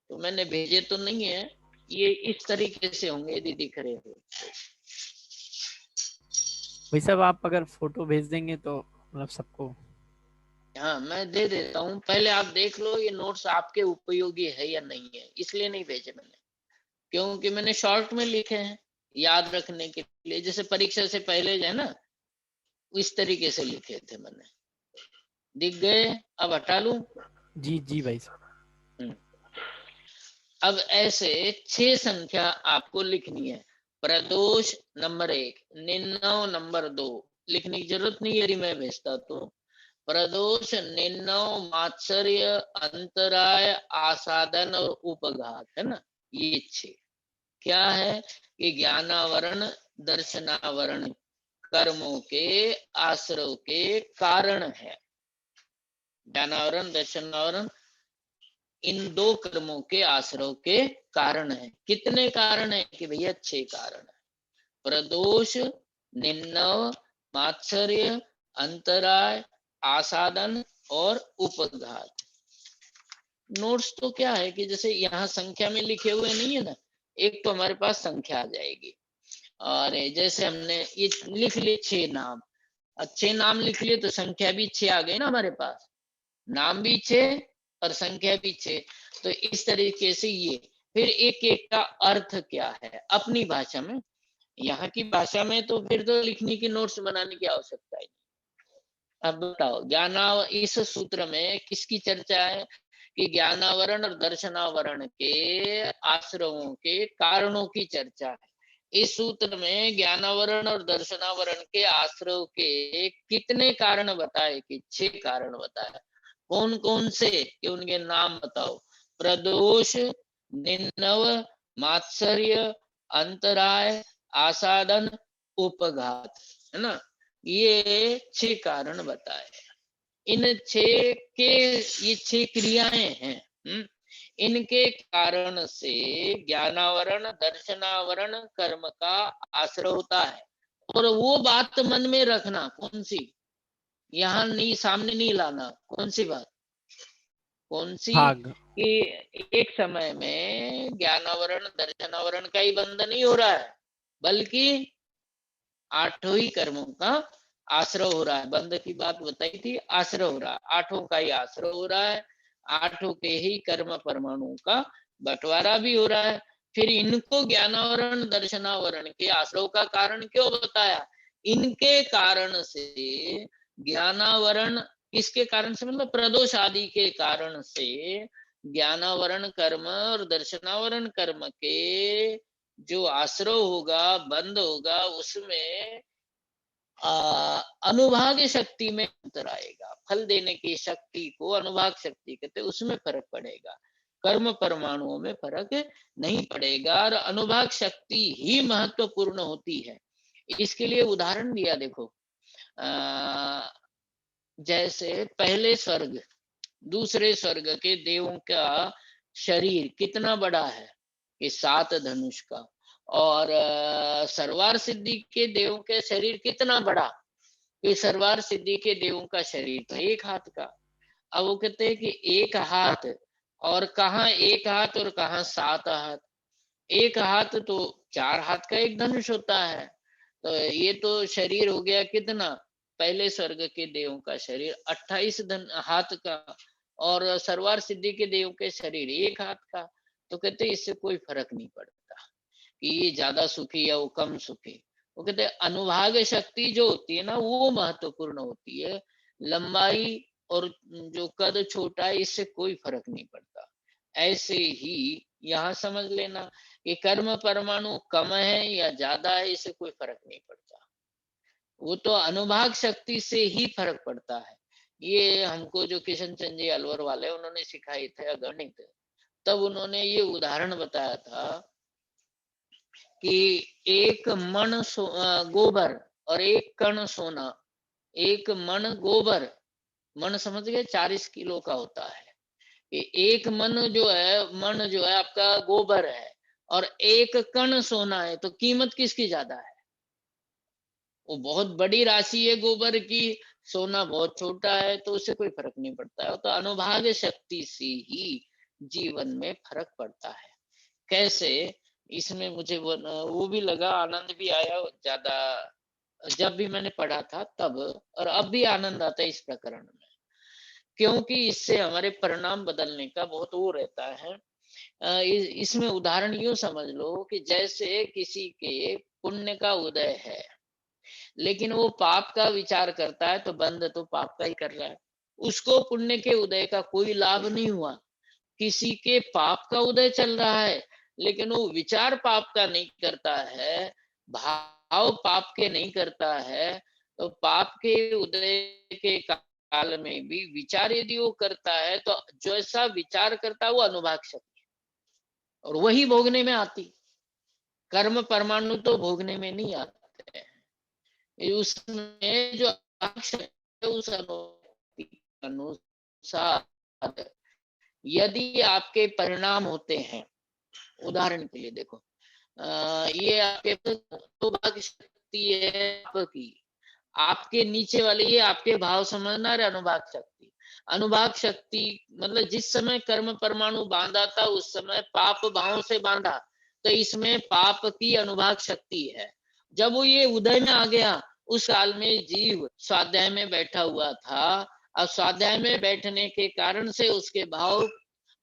तो मैंने भेजे तो नहीं है, ये इस तरीके से होंगे यदि दिख रहे हो। भाई साहब आप अगर फोटो भेज देंगे तो मतलब सबको हाँ मैं दे देता हूँ, पहले आप देख लो ये नोट्स आपके उपयोगी है या नहीं है, इसलिए नहीं भेजे मैंने, क्योंकि मैंने शॉर्ट में लिखे हैं याद रखने के लिए, जैसे परीक्षा से पहले जो है ना इस तरीके से लिखे थे मैंने। दिख गए? अब हटा लूं? जी जी भाई साहब। हम्म। अब ऐसे 6 संख्या आपको लिखनी है। प्रदोष नंबर 1, निन्नव नंबर 2, लिखने की जरूरत नहीं यदि मैं भेजता तो। प्रदोष, निन्नव, मात्सर्य, अंतराय, आसादन और उपघात, है ना, ये 6 क्या है कि ज्ञानावरण दर्शनावरण कर्मों के आश्रव के कारण है। ज्ञानावरण दर्शनावरण इन 2 कर्मों के आश्रव के कारण है। कितने कारण है कि भैया 6 कारण है। प्रदोष, निन्नव, मात्सर्य, अंतराय, आसादन और उपघात। नोट्स तो क्या है कि जैसे यहाँ संख्या में लिखे हुए नहीं है ना, एक तो हमारे पास संख्या आ जाएगी, और जैसे हमने ये लिख लिए 6 नाम, अच्छे नाम लिख लिए तो संख्या भी 6 आ गई ना हमारे पास, नाम भी 6 और संख्या भी 6। तो इस तरीके से ये फिर एक एक का अर्थ क्या है अपनी भाषा में, यहाँ की भाषा में तो फिर तो लिखने की नोट्स बनाने की आवश्यकता है। अब बताओ ज्ञानाव इस सूत्र में किसकी चर्चा है कि ज्ञानावरण और दर्शनावरण के आश्रवों के कारणों की चर्चा है। इस सूत्र में ज्ञानावरण और दर्शनावरण के आश्रव के कितने कारण बताए कि 6 कारण बताए। कौन कौन से कि उनके नाम बताओ। प्रदोष, निन्नव, मात्सर्य, अंतराय, आसादन, उपघात, है ना, ये 6 कारण बताए। इन 6 के ये 6 क्रियाएं हैं। इनके कारण से ज्ञानावरण दर्शनावरण कर्म का आश्रय होता है। और वो बात मन में रखना, कौन सी, यहाँ नहीं सामने नहीं लाना, कौन सी बात, कौन सी भाग। कि एक समय में ज्ञानावरण दर्शनावरण का ही बंध नहीं हो रहा है, बल्कि 8 ही कर्मों का आश्रय हो रहा है। बंध की बात बताई थी, आश्रय हो रहा है, 8 का ही आश्रय हो रहा है, 8 के ही कर्म परमाणु का बंटवारा भी हो रहा है। फिर इनको ज्ञानावरण दर्शनावरण के आश्रय का कारण क्यों बताया, इनके कारण से ज्ञानावरण, किसके कारण से मतलब प्रदोष आदि के कारण से ज्ञानावरण कर्म और दर्शनावरण कर्म के जो आश्रय होगा बंद होगा उसमें अनुभाग शक्ति में अंतर आएगा। फल देने की शक्ति को अनुभाग शक्ति कहते, उसमें फर्क पड़ेगा, कर्म परमाणुओं में फर्क नहीं पड़ेगा। और अनुभाग शक्ति ही महत्वपूर्ण होती है। इसके लिए उदाहरण दिया देखो, जैसे पहले स्वर्ग दूसरे स्वर्ग के देवों का शरीर कितना बड़ा है कि 7 धनुष का, और सर्वार सिद्धि के देवों के शरीर कितना बड़ा कि सर्वार सिद्धि के देवों का शरीर तो 1 हाथ का। अब वो कहते हैं कि 1 हाथ, और कहाँ 1 हाथ और कहाँ 7 हाथ। 1 हाथ तो 4 हाथ का एक धनुष होता है। तो ये तो शरीर हो गया कितना, पहले स्वर्ग के देवों का शरीर 28 हाथ का, और सर्वार सिद्धि के देवों के शरीर 1 हाथ का। तो कहते इससे कोई फर्क नहीं पड़ता कि ये ज्यादा सुखी या वो कम सुखी। वो कहते अनुभाग शक्ति जो होती है ना वो महत्वपूर्ण होती है, लंबाई और जो कद छोटा है इससे कोई फर्क नहीं पड़ता। ऐसे ही यहाँ समझ लेना कि कर्म परमाणु कम है या ज्यादा है इससे कोई फर्क नहीं पड़ता, वो तो अनुभाग शक्ति से ही फर्क पड़ता है। ये हमको जो किशन चंद जी अलवर वाले उन्होंने सिखाई थे गणित, तब उन्होंने ये उदाहरण बताया था कि 1 मन गोबर और 1 कण सोना, 1 मन गोबर, मन समझ गए 40 किलो का होता है, 1 मन जो है आपका गोबर है, और 1 कण सोना है, तो कीमत किसकी ज्यादा है, वो बहुत बड़ी राशि है गोबर की, सोना बहुत छोटा है, तो उससे कोई फर्क नहीं पड़ता है। तो अनुभाग शक्ति से ही जीवन में फर्क पड़ता है। कैसे, इसमें मुझे वो भी लगा, आनंद भी आया ज्यादा, जब भी मैंने पढ़ा था तब और अब भी आनंद आता है इस प्रकरण में। क्योंकि इससे हमारे परिणाम बदलने का बहुत वो रहता है। इसमें उदाहरण यूं समझ लो कि जैसे किसी के पुण्य का उदय है, लेकिन वो पाप का विचार करता है तो बंद तो पाप का ही कर रहा है, उसको पुण्य के उदय का कोई लाभ नहीं हुआ। किसी के पाप का उदय चल रहा है, लेकिन वो विचार पाप का नहीं करता है, भाव पाप के नहीं करता है, तो पाप के उदय के काल में भी विचार यदि वो करता है तो जैसा विचार करता है वो अनुभाग शक्ति, और वही भोगने में आती। कर्म परमाणु तो भोगने में नहीं आते हैं। उसमें जो उस अनुसार यदि आपके परिणाम होते हैं, उदाहरण के लिए देखो, ये आपके तो भाग शक्ति है आपकी, आपके नीचे वाले ये आपके भाव समझना है, अनुभाग शक्ति। अनुभाग शक्ति मतलब जिस समय कर्म परमाणु बांधा था उस समय पाप भाव से बांधा, तो इसमें पाप की अनुभाग शक्ति है। जब वो ये उदय में आ गया, उस काल में जीव स्वाध्याय में बैठा हुआ था, अब स्वाध्याय में बैठने के कारण से उसके भाव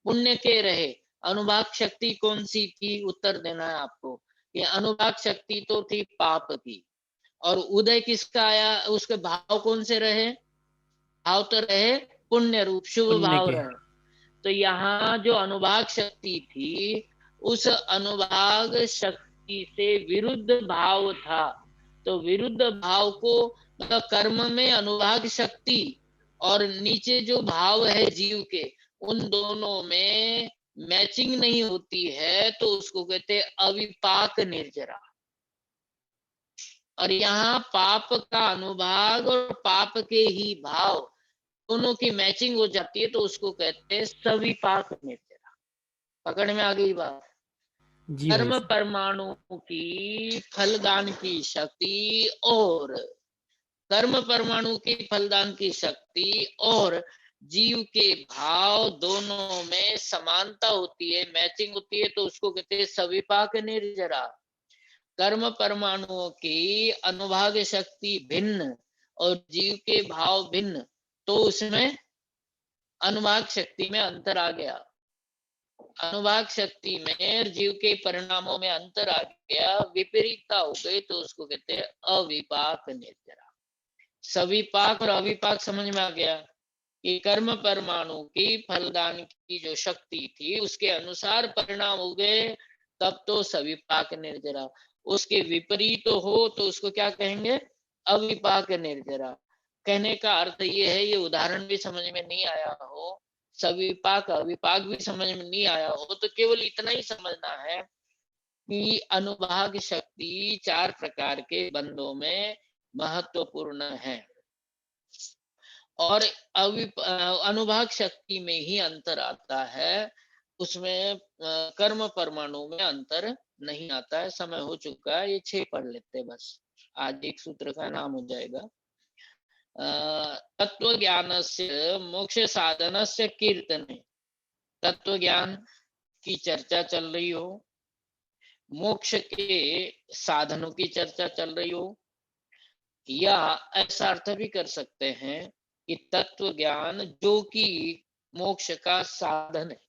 पुण्य के रहे। अनुभाग शक्ति कौन सी थी, उत्तर देना है आपको। ये अनुभाग शक्ति तो थी पाप की, और उदय किसका आया, उसके भाव कौन से रहे, भाव तो रहे पुण्य रूप, शुभ पुण्य भाव के। रहे। तो यहाँ जो अनुभाग शक्ति थी, उस अनुभाग शक्ति से विरुद्ध भाव था, तो विरुद्ध भाव को मतलब कर्म में अनुभाग शक्ति और नीचे जो भाव है जीव के, उन दोनों में मैचिंग नहीं होती है, तो उसको कहते हैं अविपाक निर्जरा। और यहाँ पाप का अनुभाग और पाप के ही भाव दोनों की मैचिंग हो जाती है, तो उसको कहते हैं सविपाक निर्जरा। पकड़ में आ गई बात। जी भाई कर्म साहब। परमाणु की फलदान की शक्ति और कर्म परमाणु की फलदान की शक्ति और जीव के भाव दोनों में समानता होती है, मैचिंग होती है, तो उसको कहते हैं सविपाक निर्जरा। कर्म परमाणुओं की अनुभाग शक्ति भिन्न और जीव के भाव भिन्न, तो उसमें अनुभाग शक्ति में अंतर आ गया। अनुभाग शक्ति में और जीव के परिणामों में अंतर आ गया, विपरीतता हो गई, तो उसको कहते हैं अविपाक निर्जरा। सविपाक और अविपाक समझ में आ गया कि कर्म परमाणु की फलदान की जो शक्ति थी उसके अनुसार परिणाम हो गए, तब तो सविपाक निर्जरा। उसके विपरीत हो तो उसको क्या कहेंगे, अविपाक निर्जरा। कहने का अर्थ ये है, ये उदाहरण भी समझ में नहीं आया हो, सविपाक अविपाक भी समझ में नहीं आया हो, तो केवल इतना ही समझना है कि अनुभाग शक्ति 4 प्रकार के बंधों में महत्वपूर्ण है, और अनुभाग शक्ति में ही अंतर आता है, उसमें कर्म परमाणु में अंतर नहीं आता है। समय हो चुका है, ये 6 पढ़ लेते हैं बस, आज एक सूत्र का नाम हो जाएगा। तत्व ज्ञान से मोक्ष साधन से कीर्तने, तत्व ज्ञान की चर्चा चल रही हो, मोक्ष के साधनों की चर्चा चल रही हो, या ऐसा अर्थ भी कर सकते हैं कि तत्व ज्ञान जो कि मोक्ष का साधन है,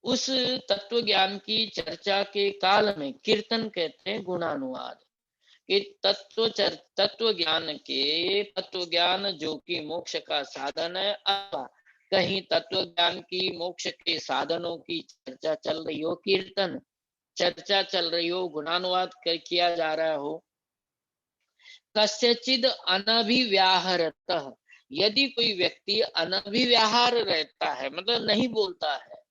उस तत्व ज्ञान की चर्चा के काल में कीर्तन कहते हैं गुणानुवाद। कि तत्व ज्ञान जो कि मोक्ष का साधन है, अथवा कहीं तत्व ज्ञान की मोक्ष के साधनों की चर्चा चल रही हो, कीर्तन चर्चा चल रही हो, गुणानुवाद किया जा रहा हो। कस्यचिद अनभिव्याहरतः, यदि कोई व्यक्ति अनभिव्याहार रहता है, मतलब नहीं बोलता है,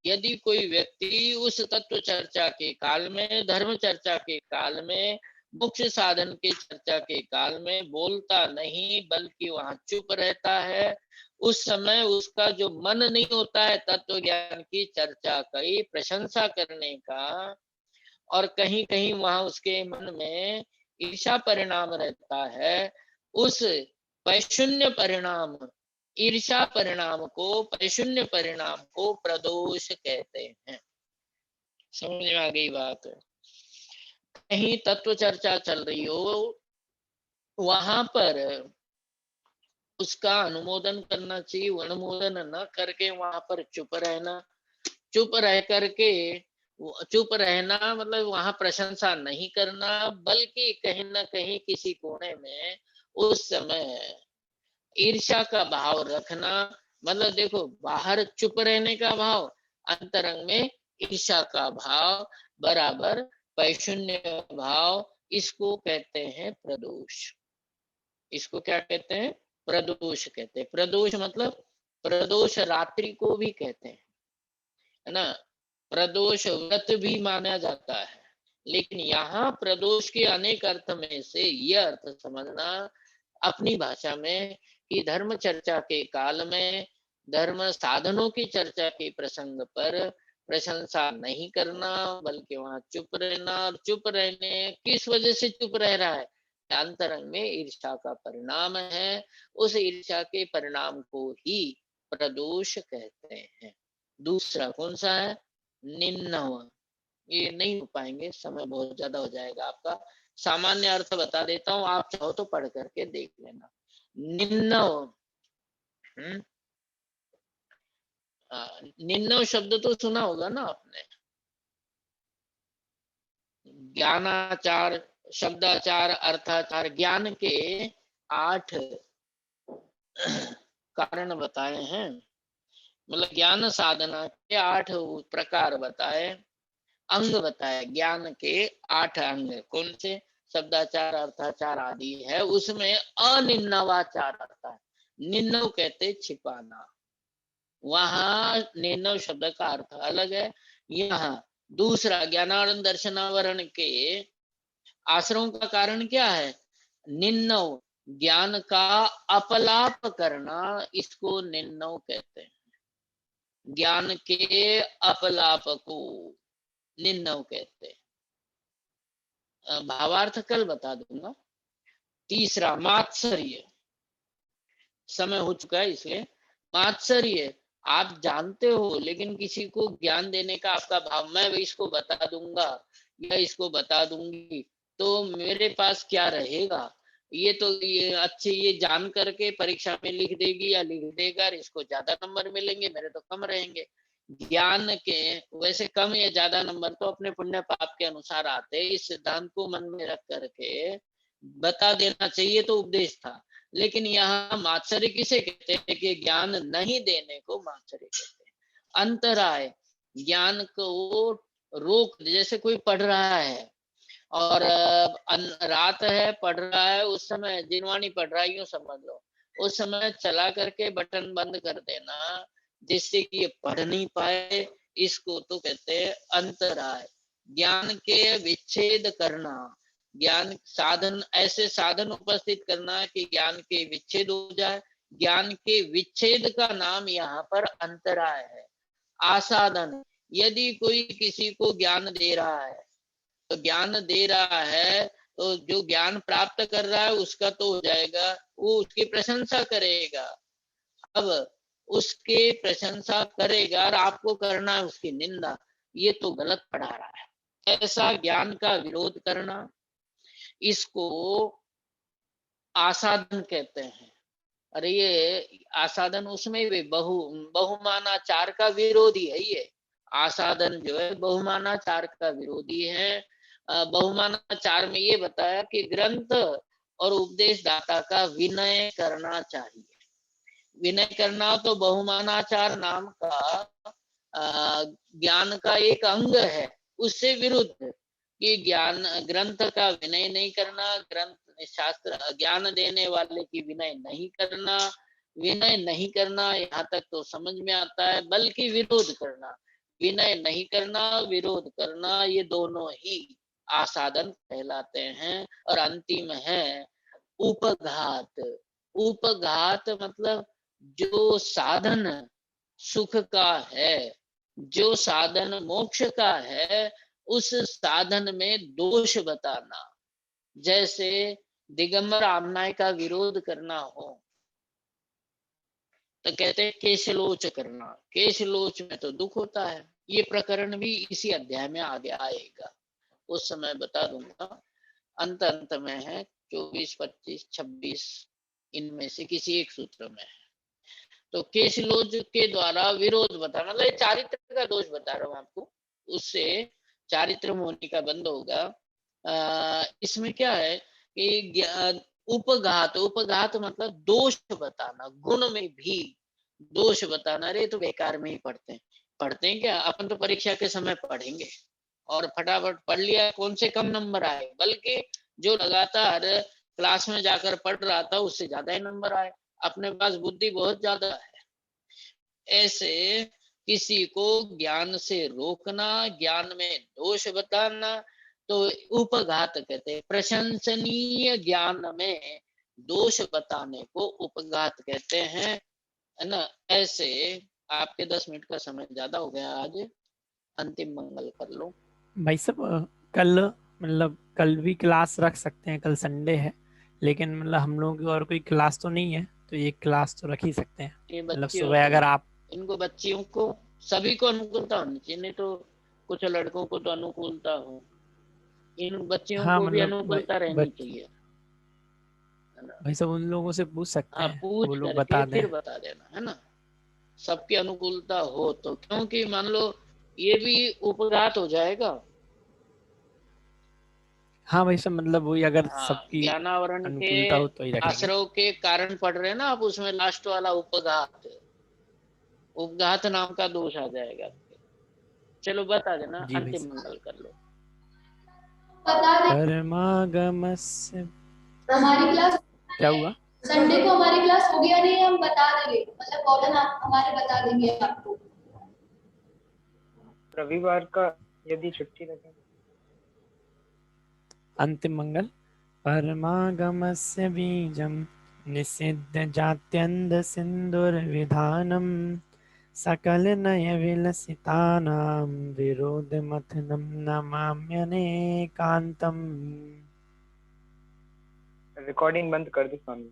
यदि कोई व्यक्ति उस तत्व चर्चा के काल में, धर्म चर्चा के काल में, मोक्ष साधन के चर्चा के काल में बोलता नहीं, बल्कि वहां चुप रहता है, उस समय उसका जो मन नहीं होता है तत्व ज्ञान की चर्चा की प्रशंसा करने का, और कहीं कहीं वहां उसके मन में ईर्षा परिणाम रहता है, उस पैशून्य परिणाम, ईर्षा परिणाम को, पैशून्य परिणाम को प्रदोष कहते हैं। समझ में आ गई बात? कहीं तत्व चर्चा चल रही हो, वहां पर उसका अनुमोदन करना चाहिए, अनुमोदन न करके वहां पर चुप रहना, चुप रह करके चुप रहना मतलब वहां प्रशंसा नहीं करना, बल्कि कहीं ना कहीं किसी कोने में उस समय ईर्ष्या का भाव रखना। मतलब देखो, बाहर चुप रहने का भाव, अंतरंग में ईर्ष्या का भाव बराबर पैशून्य भाव, इसको कहते हैं प्रदोष। इसको क्या कहते हैं? प्रदोष कहते हैं। प्रदोष मतलब प्रदोष रात्रि को भी कहते हैं, है ना। प्रदोष व्रत भी माना जाता है, लेकिन यहाँ प्रदोष के अनेक अर्थ में से यह अर्थ समझना अपनी भाषा में कि धर्म चर्चा के काल में धर्म साधनों की चर्चा के प्रसंग पर प्रशंसा नहीं करना, बल्कि वहां चुप रहना। और चुप रहने किस वजह से चुप रह रहा है? अंतरंग में ईर्ष्या का परिणाम है, उस ईर्ष्या के परिणाम को ही प्रदोष कहते हैं। दूसरा कौन सा है? निन्नव। ये नहीं हो पाएंगे, समय बहुत ज्यादा हो जाएगा आपका। सामान्य अर्थ बता देता हूँ, आप चाहो तो पढ़ करके देख लेना। निन्नव, निन्नव शब्द तो सुना होगा ना आपने। ज्ञानाचार, शब्दाचार, अर्थाचार, ज्ञान के 8 कारण बताए हैं। मतलब ज्ञान साधना के 8 प्रकार बताए, अंग बताए। ज्ञान के 8 अंग कौन से? शब्दाचार, अर्थाचार आदि है। उसमें अनिन्नवाचार आता है। निन्नव कहते छिपाना, वहां निन्नव शब्द का अर्थ अलग है। यहाँ दूसरा ज्ञानानंद दर्शनावरण के आश्रम का कारण क्या है? निन्नव, ज्ञान का अपलाप करना, इसको निन्नव कहते हैं। ज्ञान के अपलाप को निन्नव कहते हैं। भावार्थ कल बता दूंगा। तीसरा मात्सर्य, समय हो चुका है इसलिए। मात्सर्य, आप जानते हो लेकिन किसी को ज्ञान देने का आपका भाव, मैं इसको बता दूंगा या इसको बता दूंगी तो मेरे पास क्या रहेगा, ये तो ये अच्छे ये जान करके परीक्षा में लिख देगी या लिख देगा, इसको ज्यादा नंबर मिलेंगे, मेरे तो कम रहेंगे। ज्ञान के वैसे कम या ज्यादा नंबर तो अपने पुण्य पाप के अनुसार आते, इस सिद्धांत को मन में रख करके बता देना चाहिए तो उपदेश था। लेकिन यहाँ मात्सर्य किसे कहते हैं? कि ज्ञान नहीं देने को मात्सर्य कहते हैं। अंतराय, ज्ञान को रोक, जैसे कोई पढ़ रहा है और रात है, पढ़ रहा है, उस समय जिनवाणी पढ़ रहा है यूं समझ लो, उस समय चला करके बटन बंद कर देना जिससे कि ये पढ़ नहीं पाए, इसको तो कहते हैं अंतराय। ज्ञान के विच्छेद करना, ज्ञान साधन, ऐसे साधन उपस्थित करना कि ज्ञान के विच्छेद हो जाए, ज्ञान के विच्छेद का नाम यहाँ पर अंतराय है। आसाधन, यदि कोई किसी को ज्ञान दे रहा है तो ज्ञान दे रहा है तो जो ज्ञान प्राप्त कर रहा है उसका तो हो जाएगा, वो उसकी प्रशंसा करेगा। अब उसके प्रशंसा करेगा और आपको करना है उसकी निंदा, ये तो गलत पढ़ा रहा है। ऐसा ज्ञान का विरोध करना, इसको आसाधन कहते हैं। अरे ये आसाधन उसमें भी बहुमानाचार का विरोधी है। ये आसाधन जो है बहुमानाचार का विरोधी है। बहुमानाचार में ये बताया कि ग्रंथ और उपदेश दाता का विनय करना चाहिए। विनय करना तो बहुमानाचार नाम का ज्ञान का एक अंग है, उससे विरुद्ध कि ज्ञान ग्रंथ का विनय नहीं करना, ग्रंथ शास्त्र ज्ञान देने वाले की विनय नहीं करना। विनय नहीं करना यहाँ तक तो समझ में आता है, बल्कि विरोध करना। विनय नहीं करना, विरोध करना, ये दोनों ही आसाधन कहलाते हैं। और अंतिम है उपघात। उपघात मतलब जो साधन सुख का है, जो साधन मोक्ष का है, उस साधन में दोष बताना। जैसे दिगंबर आमनाय का विरोध करना हो तो कहते हैं केशलोच करना, केशलोच में तो दुख होता है। ये प्रकरण भी इसी अध्याय में आगे आएगा, उस समय बता दूंगा। अंत में है 24, 25, 26 इनमें से किसी एक सूत्र में है। तो केशलोज के द्वारा विरोध बता, मतलब ये चारित्र का दोष बता रहा हूँ आपको, उससे चारित्र मोहनी का बंद होगा। इसमें क्या है कि उपघात, उपघात मतलब दोष बताना, गुण में भी दोष बताना। अरे तो बेकार में ही पढ़ते हैं क्या, अपन तो परीक्षा के समय पढ़ेंगे और फटाफट पढ़ लिया, कौन से कम नंबर आए, बल्कि जो लगातार क्लास में जाकर पढ़ रहा था उससे ज्यादा ही नंबर आए। अपने पास बुद्धि बहुत ज्यादा है। ऐसे किसी को ज्ञान से रोकना, ज्ञान में दोष बताना, तो उपघात कहते हैं। प्रशंसनीय ज्ञान में दोष बताने को उपघात कहते हैं, है ना। ऐसे आपके 10 मिनट का समय ज्यादा हो गया, आज अंतिम मंगल कर लो। भाई साहब कल मतलब कल भी क्लास रख सकते हैं, कल संडे है, लेकिन मतलब हम लोगों की और कोई क्लास तो नहीं है, तो ये क्लास तो रख ही सकते हैं। ये मतलब बच्चियों सुबह अगर को, आप इनको बच्चियों को सभी को अनुकूलता होनी चाहिए, नहीं तो कुछ लड़कों को तो अनुकूलता हो, इन बच्चियों हाँ को भी मतलब अनुकूलता रहनी चाहिए, है ना। भाई साहब उन लोगों से पूछ सकते हाँ, हैं, वो पूछ लोग करके बता दें। फिर बता देना, है ना। सबकी अनुकूलता हो तो, क्योंकि मान लो ये भी उपघात हो जाएगा। हाँ भाई साहब मतलब वही, अगर हाँ, सबकी ज्ञानावरण के अनुकूलता हो तो ही रखेंगे। आश्रव के कारण पढ़ रहे हैं ना आप, उसमें लास्ट वाला उपघात, उपघात नाम का दोष आ जाएगा। चलो बता देना, जी भाई अंतिम साहब। मंगल कर लो। बता दे। परमागमस्य। हमारी क्लास क्या हुआ? संडे को हमारी क्लास हो गया नहीं, हम बता देंगे, मतलब वार्डन आप हमारे बता देंगे आपको। रविवार का यदि छुट्टी रखें। अंतिम मंगल। परमागमस्य बीजं निषिद्ध जात्यन्ध सिन्दुर्विधानम् सकल नय विलसितानां विरोधमथनं नमाम्यनेकान्तम्। रिकॉर्डिंग बंद कर दो स्वामी।